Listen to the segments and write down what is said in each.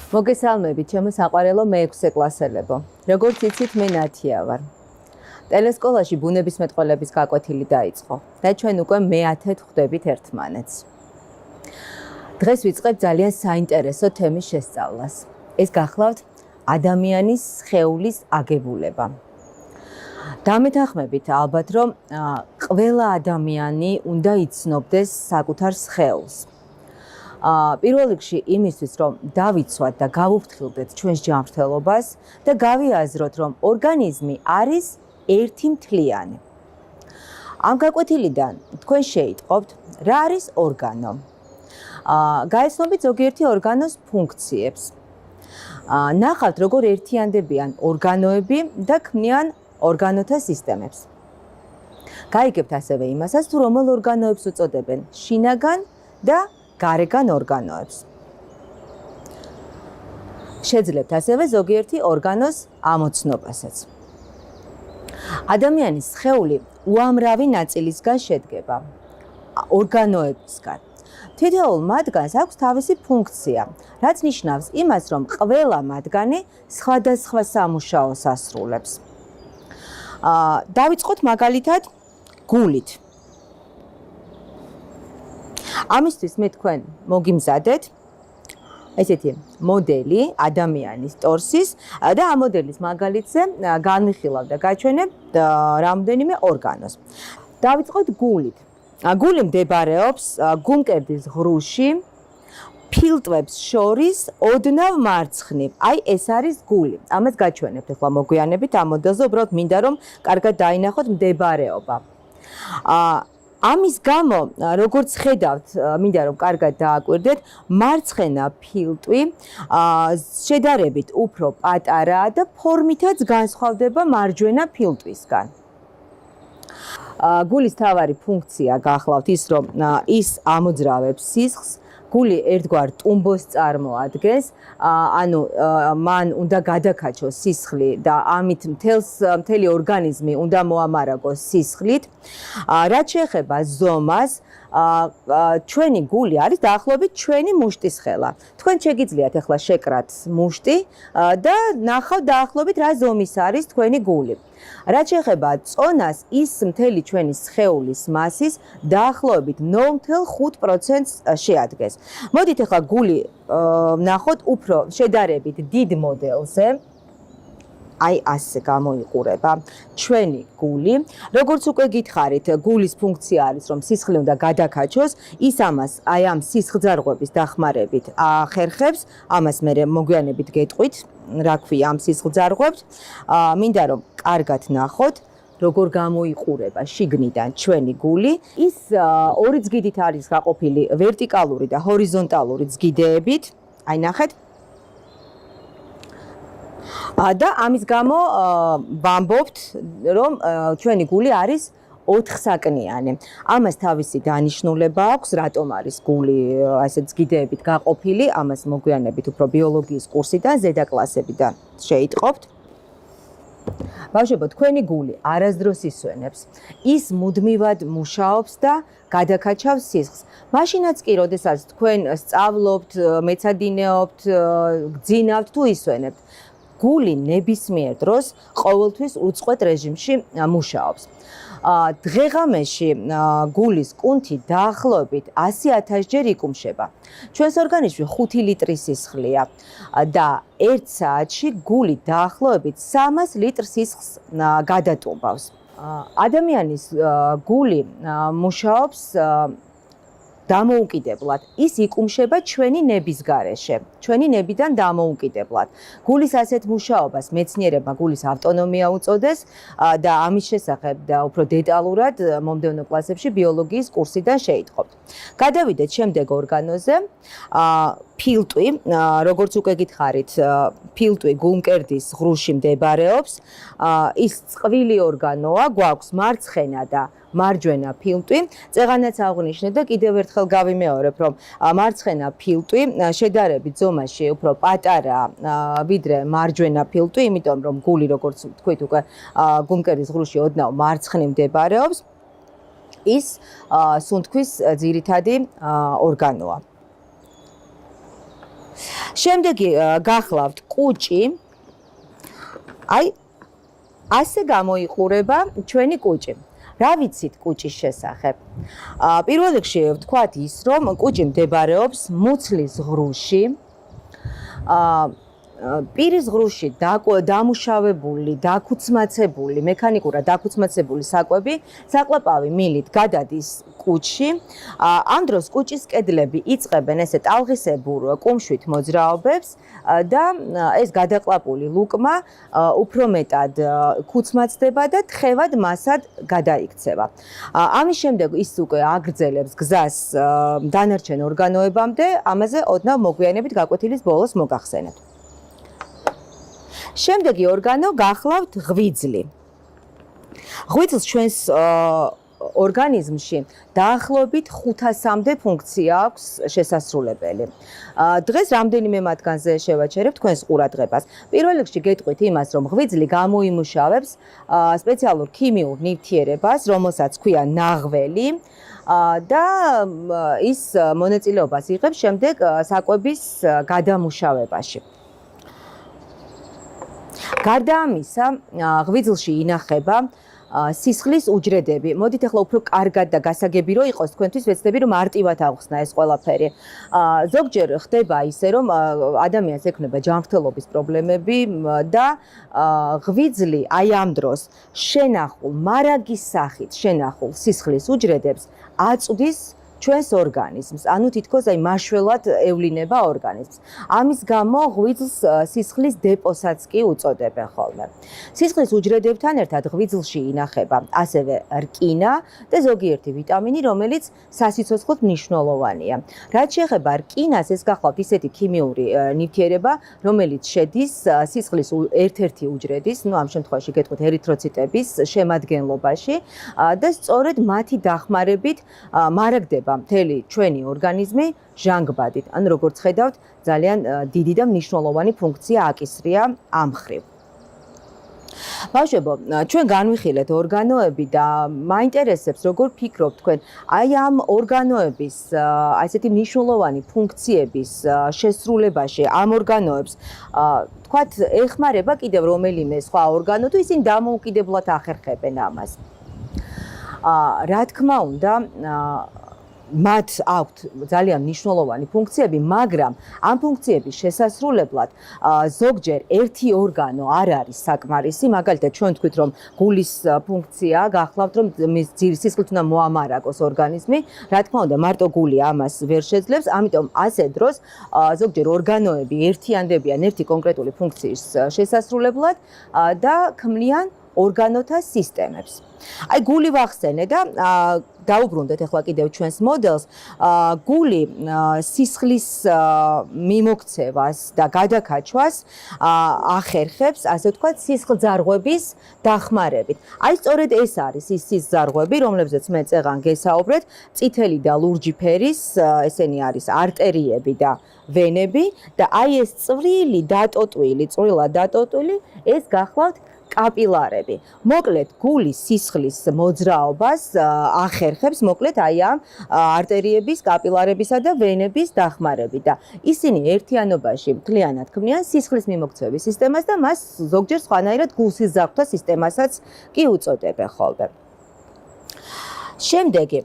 მოგესალმებით, ჩემო საყვარელო მე-6 კლასელებო. როგორც იცით, მე ნათია ვარ. ტელესკოლაში ბუნებისმეტყველების გაკვეთილი დაიწყო და ჩვენ უკვე მე-10-ად ხვდებით ერთმანეთს. დღეს ვიწყებ ძალიან საინტერესო თემის შესწავლას. ეს გახლავთ ადამიანის სხეულის აგებულება. დამეთანხმებით ალბათ, რომ ყველა ადამიანი უნდა იცნობდეს საკუთარ სხეულს. პირველ რიგში იმისთვის, რომ დავიცვათ და გავუფრთხილდეთ ჩვენს ჯანმრთელობას და გავიაზროთ, რომ ორგანიზმი არის ერთი მთლიანი. ამ გაკვეთილიდან თქვენ შეიტყობთ, რა არის ორგანო. გაეცნობით ზოგიერთი ორგანოს ფუნქციებს. ნახავთ, როგორ ერთიანდებიან ორგანოები და ქმნიან ორგანოთა სისტემებს. გაიგებთ ასევე იმასაც, თუ რომელ ორგანოებს უწოდებენ შინაგან და გარეგან ორგანოებს. შეძლებთ ასევე ზოგიერთი ორგანოს ამოცნობასაც. ადამიანის სხეული უამრავი ნაწილისგან შედგება, ორგანოებისგან. თითოეულ მათგანს აქვს თავისი ფუნქცია, რაც ნიშნავს იმას, რომ ყველა მათგანი სხვადასხვა სამუშაოს ასრულებს. დავიწყოთ მაგალითად გულით. ამისთვის მე თქვენ მოგიმზადეთ ესეთი მოდელი ადამიანის ტორსის და ამ მოდელის მაგალითზე განვიხილავ და გაჩვენებ რამდენიმე ორგანოს. დავიწყოთ გულით. გული მდებარეობს გულმკერდის ღრუში, ფილტვებს შორის ოდნავ მარცხნივ. აი ეს არის გული. ამას გაჩვენებთ ახლა მოგვიანებით ამ მოდელზე, უბრალოდ მინდა რომ კარგად დაინახოთ მდებარეობა. ამის გამო, როგორც ხედავთ, მინდა რომ კარგად დააკვირდეთ, მარცხენა ფილტვი შედარებით უფრო პატარაა და ფორმითაც განსხვავდება მარჯვენა ფილტვისგან. გულის მთავარი ფუნქცია გახლავთ ის, რომ ის ამოძრავებს სისხლს. გული ერთგვარ ტუმბოს წარმოადგენს, ანუ მან უნდა გადაკაჩოს სისხლი და ამით მთელი ორგანიზმი უნდა მოამარაგოს სისხლით. რაც შეეხება ზომას, ჩვენი გული არის დაახლოებით ჩვენი მუშტის ხელა. თქვენ შეგიძლიათ ახლა შეკრათ მუშტი და ნახავთ დაახლოებით რა ზომის არის თქვენი გული. რაც შეეხება წონას, ის მთელი ჩვენი სხეულის მასის დაახლოებით 0.5%-ს შეადგენს. მოდით ახლა გული ნახოთ უფრო შედარებით დიდ მოდელზე. აი ასე გამოიყურება ჩვენი გული. როგორც უკვე გითხარით, გულის ფუნქცია არის, რომ სისხლი უნდა გადაკაჩოს, ის ამას აი ამ სისხლძარღვების დახმარებით ახერხებს, ამას მე მოგვიანებით გეტყვით, რა ქვია ამ სისხლძარღვებს. მინდა რომ კარგად ნახოთ, როგორ გამოიყურება შიგნიდან ჩვენი გული. ის ორი ზგიდით არის გაყოფილი ვერტიკალური და ჰორიზონტალური ზგიდეებით. აი ნახეთ. და ამის გამო ვამბობთ, რომ ჩვენი გული არის 4-საკნიანი. ამას თავისი დანიშნულება აქვს, რატომ არის გული ასეთ ზგიდეებით გაყოფილი, ამას მოგვიანებით უფრო ბიოლოგიის კურსიდან, ზედა კლასებიდან შეიტყობთ. ბავშვებო, თქვენი გული არასდროს ისვენებს. ის მუდმივად მუშაობს და გადაკაჩავს სისხლს. მაშინაც კი, როდესაც თქვენ სწავლობთ, მეცადინეობთ, გძინავთ თუ ისვენებთ, გული ნებისმიერ დროს ყოველთვის უწყვეტ რეჟიმში მუშაობს. დღეღამეში გულის კუნთი დაახლოებით 100,000 ჯერ იკუმშება. ჩვენს ორგანიზმში 5 ლიტრი სისხლია და 1 საათში გული დაახლოებით 300 ლიტრ სისხლს გადატუმბავს. ადამიანის გული მუშაობს დამოუკიდებლად. ის იკუმშება ჩვენი ნების გარეშე, ჩვენი ნებიდან დამოუკიდებლად. გულის ასეთ მუშაობას მეცნიერებმა გულის ავტონომია უწოდეს და ამის შესახებ და უფრო დეტალურად მომდევნო კლასებში ბიოლოგიის კურსიდან შეიტყობთ. გადავიდეთ შემდეგ ორგანოზე. ფილტვი, როგორც უკვე გითხარით, ფილტვი გულმკერდის ღრუში მდებარეობს. ის წყვილი ორგანოა, გვაქვს მარცხენა და მარჯვენა ფილტვი. წეღანაც აღვნიშნეთ და კიდევ ერთხელ გავიმეორებ, რომ მარცხენა ფილტვი შედარებით ზომაში უფრო პატარაა ვიდრე მარჯვენა ფილტვი, იმიტომ რომ გული, როგორც თქვით, უკვე გულმკერდის ღრუში ოდნავ მარცხნივ მდებარეობს. ის სუნთქვის ძირითადი ორგანოა. შემდეგი გახლავთ კუჭი. აი ასე გამოიყურება ჩვენი კუჭი. რა ვიცით კუჭის შესახებ? პირველ რიგში ვთქვათ ის, რომ კუჭი მდებარეობს მუცლის ღრუში. პირის ღრუში დამუშავებული, დაქუცმაცებული, მექანიკურად დაქუცმაცებული საკვები საკლაპავი მილით გადადის კუჭში. ამ დროს კუჭის კედლები იწყებენ ესე ტალღისებურ კუმშვით მოძრაობებს და ეს გადაყლაპული ლუკმა უფრო მეტად ქუცმაცდება და თხევად მასად გადაიქცევა. ამის შემდეგ ის უკვე აგრძელებს გზას დანარჩენ ორგანოებამდე, ამაზე ოდნავ მოგვიანებით გაკვეთილის ბოლოს მოგახსენებთ. შემდეგი ორგანო გახლავთ ღვიძლი. ღვიძლს ჩვენს ორგანიზმში დაახლოებით 500-მდე ფუნქცია აქვს შესასრულებელი. დღეს რამდენიმე მათგანზე შევაჩერებ თქვენს ყურადღებას. პირველ რიგში გეტყვით იმას, რომ ღვიძლი გამოიმუშავებს სპეციალურ ქიმიურ ნივთიერებას, რომელსაც ქვია ნაღველი და ის მონაწილეობას იღებს შემდეგ საკვების გადამუშავებაში. გარდა ამისა, ღვიძლში ინახება სისხლის უჯრედები. მოდით ახლა უფრო კარგად და გასაგები რო იყოს თქვენთვის ვეცდები რომ არტივად აღხსნა ეს ყველაფერი. ზოგჯერ ხდება ისე რომ ადამიანს ექნება ჯანმრთელობის პრობლემები და ღვიძლი აი ამ დროს შენახულ მარაგის სახით შენახულ სისხლის უჯრედებს აწვდის ჩვენს ორგანიზმს, ანუ თითქოს აი მაშველად ევლინება ორგანიზმს. ამის გამო ღვიძლს სისხლის დეპოსაც კი უწოდებენ ხოლმე. სისხლის უჯრედებთან ერთად ღვიძლში ინახება ასევე რკინა და ზოგიერთი ვიტამინი, რომელიც სასიცოცხლოდ მნიშვნელოვანია. რაც შეეხება რკინას, ეს გახლავთ ისეთი ქიმიური ნივთიერება, რომელიც შედის სისხლის ერთ-ერთი უჯრედის, ну ამ შემთხვევაში გეტყვით ერითროციტების შემადგენლობაში და სწორედ მათი დახმარებით მარაგდება მთელი ჩვენი ორგანიზმი ჟანგბადით. ანუ როგორც ხედავთ, ძალიან დიდი და მნიშვნელოვანი ფუნქცია აკისრია ამ მხრივ. ბავშვებო, ჩვენ განვიხილეთ ორგანოები და მაინტერესებს როგორ ფიქრობთ თქვენ, აი ამ ორგანოების ასეთი მნიშვნელოვანი ფუნქციების შესრულებაში ამ ორგანოებს თქვათ ეხმარება კიდევ რომელიმე სხვა ორგანო თუ ისინი დამოუკიდებლად ახერხებენ ამას. რა თქმა უნდა, მათ აქვთ ძალიან მნიშვნელოვანი ფუნქციები, მაგრამ ამ ფუნქციების შესასრულებლად ზოგჯერ ერთი ორგანო არ არის საკმარისი, მაგალითად ჩვენ თქვით რომ გულის ფუნქცია გახლავთ რომ სისხლით უნდა მოამარაგოს ორგანიზმი, რა თქმა უნდა მარტო გული ამას ვერ შეძლებს, ამიტომ ასე დროს ზოგჯერ ორგანოები ერთიანდებიან ერთი კონკრეტული ფუნქციის შესასრულებლად და ქმნიან ორგანოთა სისტემებს. აი გული ვახსენე და დაუბრუნდეთ ახლა კიდევ ჩვენს მოდელს. გული სისხლის მიმოქცევას და გადაკაჩვას ახერხებს, ასე ვთქვათ, სისხლძარღვების დახმარებით. აი სწორედ ეს არის ის სისხლძარღვები, რომლებზეც მე წეღან გესაუბრეთ, წითელი და ლურჯი ფერის, ესენი არის არტერიები და ვენები და აი ეს წვრილად დატოტვილი, ეს გახლავთ კაპილარები. მოკლედ გულის სისხლის მოძრაობას ახერხებს მოკლედ აი ამ არტერიების, კაპილარებისა და ვენების დახმარებით და ისინი ერთიანობაში მთლიანად ქმნიან სისხლის მიმოქცევის სისტემას და მას ზოგჯერ სხვანაირად გულსიზრახთა სისტემასაც კი უწოდებენ ხოლმე. შემდეგი,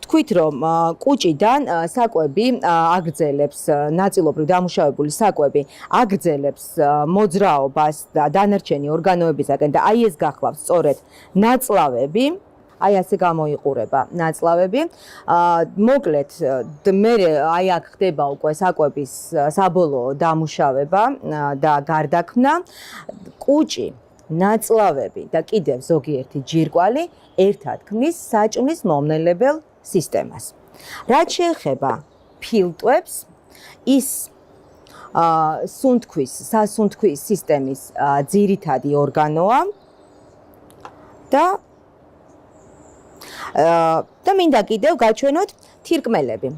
თქვით რომ კუჭიდან საკვები აგრძელებს, ნაწილობრივ დამუშავებული საკვები აგრძელებს მოძრაობას და დანარჩენი ორგანოებისაგან და აი ეს გახლავთ სწორედ ნაწლავები, აი ასე გამოიყურება ნაწლავები. მოკლედ, მე აი აქ ხდება უკვე საკვების საბოლოო დამუშავება და გარდაქმნა. კუჭი, ნაწლავები და კიდევ ზოგიერთი ჯირკვალი ერთად ქმნის საჭმლის მომნელებელ სისტემას. რაც შეეხება ფილტვებს, ის სასუნთქვის სისტემის ძირითადი ორგანოა და მინდა კიდევ გაჩვენოთ თირკმელები.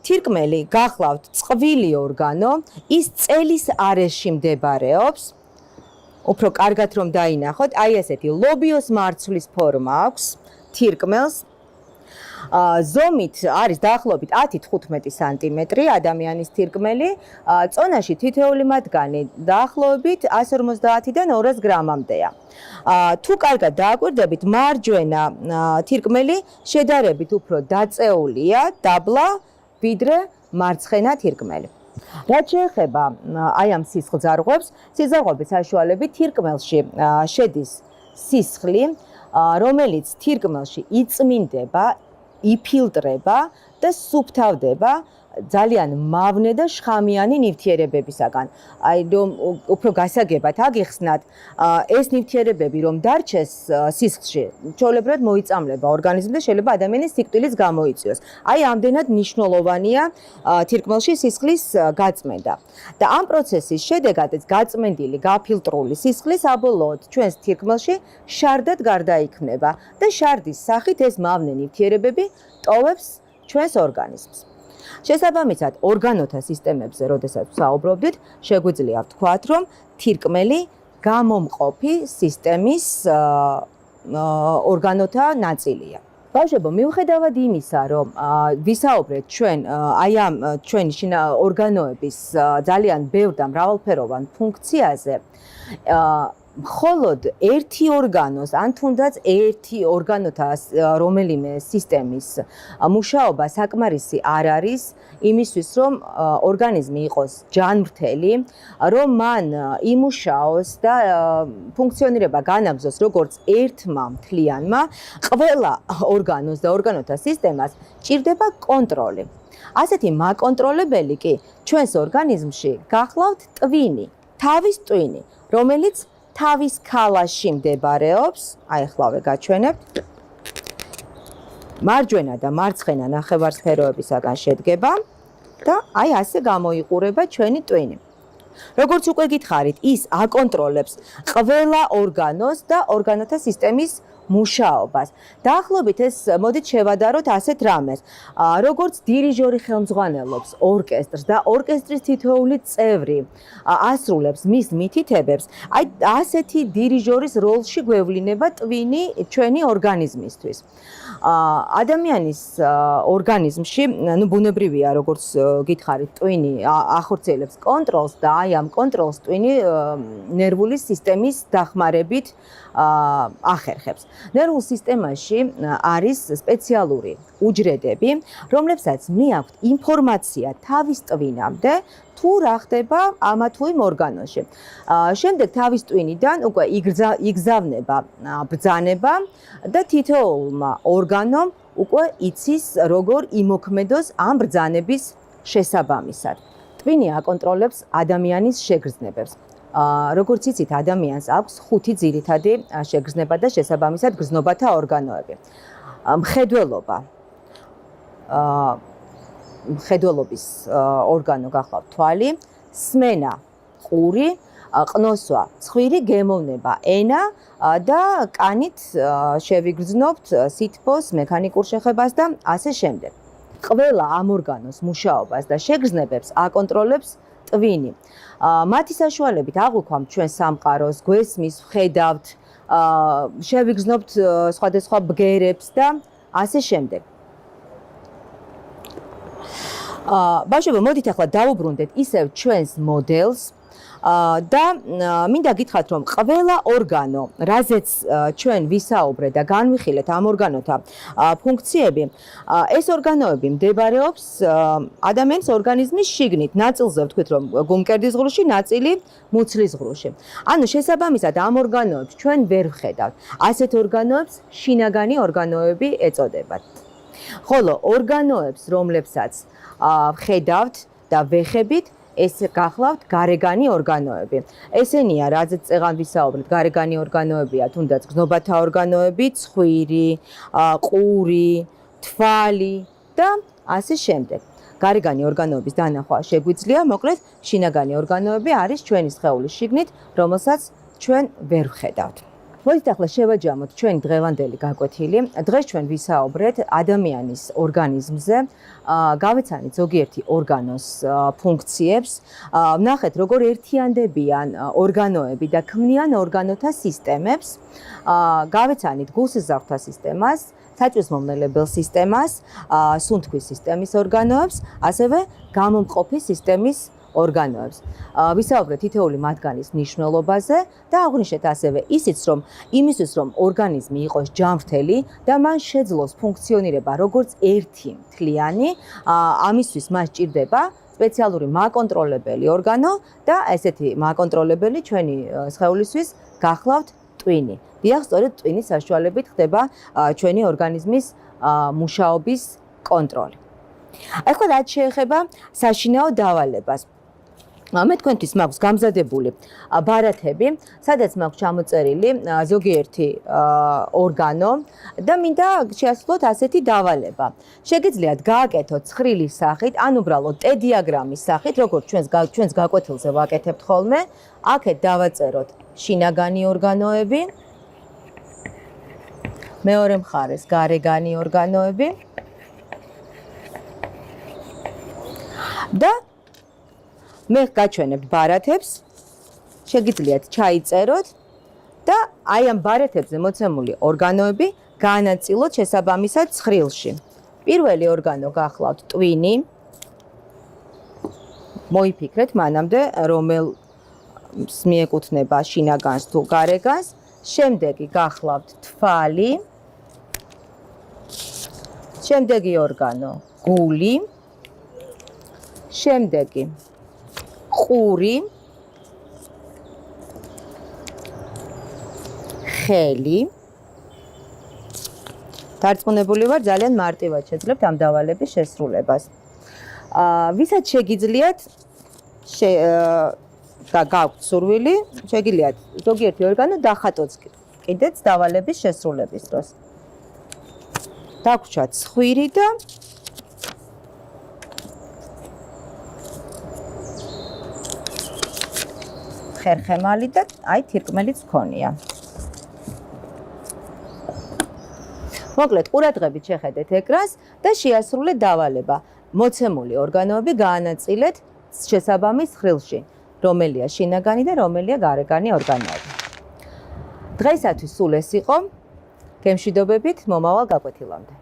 თირკმელი გახლავთ წყვილი ორგანო, ის წელის არეში მდებარეობს. უფრო კარგად რომ დაინახოთ, აი ესეთი ლობიოს მარცვლის ფორმა აქვს თირკმელს. ზომით არის დაახლოებით 10-15 სანტიმეტრი ადამიანის თირკმელი, წონაში თითოეული მათგანი დაახლოებით 150-დან 200 გრამამდეა. თუ კარგად დააკვირდებით, მარჯვენა თირკმელი შედარებით უფრო დაწეულია, დაბლა, ვიდრე მარცხენა თირკმელი. რაც შეეხება აი ამ სისხლძარღვებს, სისხლძარღვების საშუალებით თირკმელში შედის სისხლი, რომელიც თირკმელში იწმინდება, იფილტრება და სუფთავდება ძალიან მავნე და შხამიანი ნივთიერებებისაგან. აი რომ უფრო გასაგებად აგიხსნათ, ეს ნივთიერებები რომ დარჩეს სისხლში, ჩვეულებრივად მოიწამლება ორგანიზმს და შეიძლება ადამიანის სიკვდილიც გამოიწვიოს. აი ამდენად მნიშვნელოვანია თირკმელში სისხლის გაწმენდა. და ამ პროცესის შედეგად გაწმენდილი, გაფილტრული სისხლი საბოლოოდ ჩვენს თირკმელში შარდად გარდაიქმნება და შარდის სახით ეს მავნე ნივთიერებები ტოვებს ჩვენს ორგანიზმს. შესაბამისად, ორგანოთა სისტემებზე, როდესაც ვსაუბრობდით, შეგვიძლია ვთქვათ, რომ თირკმელი გამომყოფი სისტემის ორგანოთა ნაწილია. ბავშვებო, მიუხედავად იმისა, რომ ვისაუბრეთ ჩვენ აი ამ ჩვენი ორგანოების ძალიან ბევრ და მრავალფეროვან ფუნქციაზე, მხოლოდ ერთი ორგანოს, ან თუნდაც ერთი ორგანოთა რომელიმე სისტემის მუშაობა საკმარისი არ არის იმისთვის, რომ ორგანიზმი იყოს ჯანმრთელი, რომ მან იმუშაოს და ფუნქციონირება განაგრძოს როგორც ერთმა მთლიანმა, ყველა ორგანოს და ორგანოთა სისტემას ჭირდება კონტროლი. ასეთი მაკონტროლებელი კი ჩვენს ორგანიზმში გახლავთ ტვინი, თავის ტვინი, რომელიც თავის ქალაში მდებარეობს, აი ახლავე გაჩვენებთ. მარჯვენა და მარცხენა ნახევარსფეროებისაგან შედგება და აი ასე გამოიყურება ჩვენი ტვინი. როგორც უკვე გითხარით, ის აკონტროლებს ყველა ორგანოს და ორგანოთა სისტემის მუშაობას. დაახლოებით ეს მოდით შევადაროთ ასეთ რამეს. როგორც დირიჟორი ხელმძღვანელობს ორკესტრს და ორკესტრის თითოეული წევრი ასრულებს მის მითითებებს, აი ასეთი დირიჟორის როლში გვევლინება ტვინი ჩვენი ორგანიზმისთვის. ადამიანის ორგანიზმში, ну ბუნებრივია, როგორც გითხარით, ტვინი ახორციელებს კონტროლს და აი ამ კონტროლს ტვინი ნერვული სისტემის დახმარებით ახერხებს. ნერვულ სისტემაში არის სპეციალური უჯრედები, რომლებსაც მიაქვთ ინფორმაცია თავის ტვინამდე, თუ რა ხდება ამა თუ იმ ორგანოში. შემდეგ თავის ტვინიდან უკვე იგზავნება ბრძანება და თითოეულმა ორგანომ უკვე იცის როგორ იმოქმედოს ამ ბრძანების შესაბამისად. ტვინი აკონტროლებს ადამიანის შეგრძნებებს. როგორც იცით, ადამიანს აქვს 5 ძირითადი შეგრძნება და შესაბამისად გრძნობათა ორგანოები. მხედველობა, მხედველობის ორგანო გახლავთ თვალი, სმენა, ყური, ყნოსვა, ცხვირი, გემოვნება, ენა და კანით შევიგრძნობთ სითბოს, მექანიკურ შეხებას და ასე შემდეგ. ყველა ამ ორგანოს მუშაობას და შეგრძნებებს აკონტროლებს ტვინი. მათი საშუალებით აღვიქვამთ ჩვენ სამყაროს, გვესმის, ვხედავთ, შევიგრძნობთ სხვადასხვა ბგერებს და ასე შემდეგ. ბავშვებო, მოდით ახლა დავუბრუნდეთ ისევ ჩვენს მოდელს და მინდა გითხრათ, რომ ყველა ორგანო, რაზეც ჩვენ ვისაუბრეთ და განვიხილეთ ამ ორგანოთა ფუნქციები, ეს ორგანოები მდებარეობს ადამიანის ორგანიზმის შიგნით, ნაწილზე ვთქვით, რომ გულმკერდის ღრუში, ნაწილი მუცლის ღრუში. ანუ შესაბამისად ამ ორგანოებს ჩვენ ვერ ვხედავთ. ასეთ ორგანოებს შინაგანი ორგანოები ეწოდებათ. ხოლო ორგანოებს, რომლებსაც ვხედავთ და ვეხებით, ეს გახლავთ გარეგანი ორგანოები. ესენია, რაზეც წეღან ვისაუბრეთ, გარეგანი ორგანოებია, თუნდაც გრძნობათა ორგანოები, ცხვირი, ყური, თვალი და ასე შემდეგ. გარეგანი ორგანოების დანახვა შეგვიძლია, მოკლედ, შინაგანი ორგანოები არის ჩვენი სხეულის შიგნით, რომელსაც ჩვენ ვერ ვხედავთ. მოდით ახლა შევაჯამოთ ჩვენი დღევანდელი გაკვეთილი. დღეს ჩვენ ვისაუბრეთ ადამიანის ორგანიზმზე, გავეცანით ზოგიერთი ორგანოს ფუნქციებს, ვნახეთ როგორ ერთიანდებიან ორგანოები და ქმნიან ორგანოთა სისტემებს, გავეცანით გულსიზრდათა სისტემას, საწვისმომნელებელ სისტემას, სუნთქვის სისტემის ორგანოებს, ასევე გამომყოფი სისტემის ორგანოებს. ვისაუბრეთ თითოეული მათგანის მნიშვნელობაზე და აღვნიშნეთ ასევე ისიც, რომ იმისთვის, რომ ორგანიზმი იყოს ჯანმრთელი და მან შეძლოს ფუნქციონირება როგორც ერთი მთლიანი, ამისთვის მას სჭირდება სპეციალური მაკონტროლებელი ორგანო და ესეთი მაკონტროლებელი ჩვენი სხეულისთვის გახლავთ ტვინი. დიახ, სწორედ ტვინის საშუალებით ხდება ჩვენი ორგანიზმის მუშაობის კონტროლი. ახლა რაც შეეხება საშინაო დავალებას. მე თქვენთვის მაქვს გამზადებული ბარათები, სადაც მაქვს ჩამოწერილი ზოგიერთი ორგანო და მინდა შეასრულოთ ასეთი დავალება. შეგიძლიათ გააკეთოთ ცხრილის სახით, ან უბრალოდ T-დიაგრამის სახით, როგორც ჩვენს გაკვეთილზე ვაკეთებთ ხოლმე. აქეთ დავაწეროთ შინაგანი ორგანოები, მეორე მხარეს გარეგანი ორგანოები და მე გაჩვენებთ ბარათებს, შეგიძლიათ ჩაიწეროთ და აი ამ ბარათებზე მოცემული ორგანოები გაანაწილოთ შესაბამისად ცხრილში. პირველი ორგანო გახლავთ ტვინი. მოიფიქრეთ მანამდე, რომელს მიეკუთვნება შინაგანს თუ გარეგანს. შემდეგი გახლავთ თვალი. შემდეგი ორგანო გული. შემდეგი ყური, ხელი. დარწმუნებული ვარ, ძალიან მარტივად შეძლებთ ამ დავალების შესრულებას. ვისაც შეგიძლიათ და გაქვთ სურვილი, შეგიძლიათ ზოგიერთი ორგანო დახატოთ კიდეც დავალების შესრულების დროს. დაგვრჩათ ცხვირი და ხერხემალი და აი თირკმელიც გქონია. მოკლედ, ყურადღებით შეხედეთ ეკრანს და შეასრულეთ დავალება. მოცემული ორგანოები გაანაწილეთ შესაბამის ცხრილში, რომელია შინაგანი და რომელია გარეგანი ორგანოები. დღეისათვის სულ ეს იყო. გემშვიდობებით მომავალ გაკვეთილამდე.